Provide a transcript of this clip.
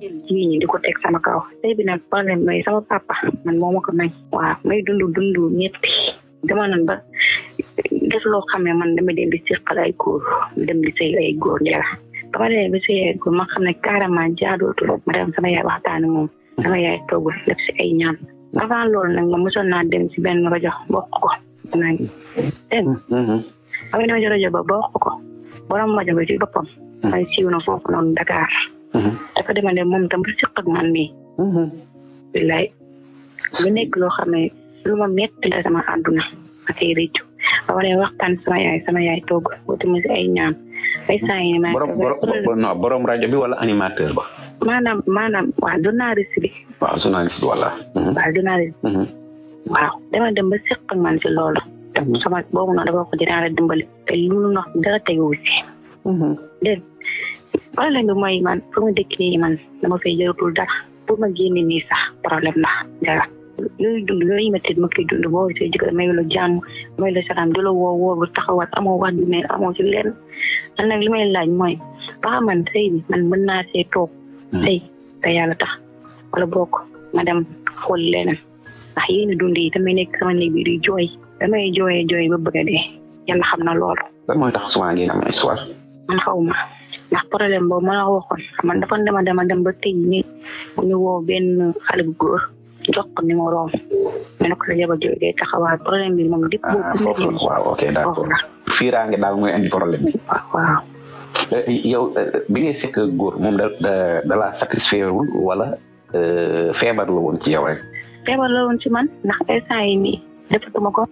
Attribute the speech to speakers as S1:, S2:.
S1: jël jigéen ñi di ko teg sama kaw sëy bi nag problème mooy sama papa man moo ma ko may waaw may dund ñetti dama nan ba def loo xam ne man dama dem di siqal ay góor dem di sëy ay góor njëla ba ma demee ba sëy ay góor ma xam ne carrément jaadootul ma dem sama yaay waxtaan moom sama yaay togg def si ay ñaan avant loolu nag ma mosoon naa dem si benn rajo bokk ko maa ngi dégg ba ma demee si rajo ba bokk ko borom rajo ba ci boppam may siiw na foofu noonu Dakar dafa dema ne moom tam ba siq ak man nii billaay lu nekk loo xam ne lu ma metti la sama àdduna ak ay réccu ba ma demee waxtaan sama yaay togg wuti ma si ay ñaan ay saa yi ma
S2: borom rajo bi wala animateur ba
S1: maanaam waaw journaliste bi
S2: waaw journaliste wala
S1: waaw journaliste waaw dama dem ba siq ak man si loolu sama boobu noonu dafa ko dinaa la dimbali te lu nox dara teguwu si dégg problème bi mooy man fu ma dëkk nii man dama fay jëratul dara pour ma génne nii sax problème la dara yooyu dund yooyu métti ma koy dund boo see jëkkër may la jàmm may la salaam du la woo bu taxawaat amoo wax du ne amoo ci leen man nag li may laaj mooy ba man sëy bi man mën naa see toog sëy te yàlla tax wala bokk ma dem xool leneen ndax yéen dund yi damay nekk sama néeg bi di jooy damay jooy ba bëgg a dee yàlla xam na loolu.
S2: lan mooy tax souvent ngeen am histoire.
S1: man xaw ma ndax problème boobu ma la waxoon man dafa dema dem ba tey ni ñu woo benn xale bu góor jox ko numéro mais nag sa jabar jooy day taxawaat problème bi moom lépp boobu.
S2: waaw ok d'accord fiiraange daal mooy andi problème bi.
S1: waaw.
S2: yow bi ngay fekk góor moom da la satisfaire wul wala feebar la woon ci yow rek.
S1: feebar la woon ci man ndax instant yi nii defatuma ko.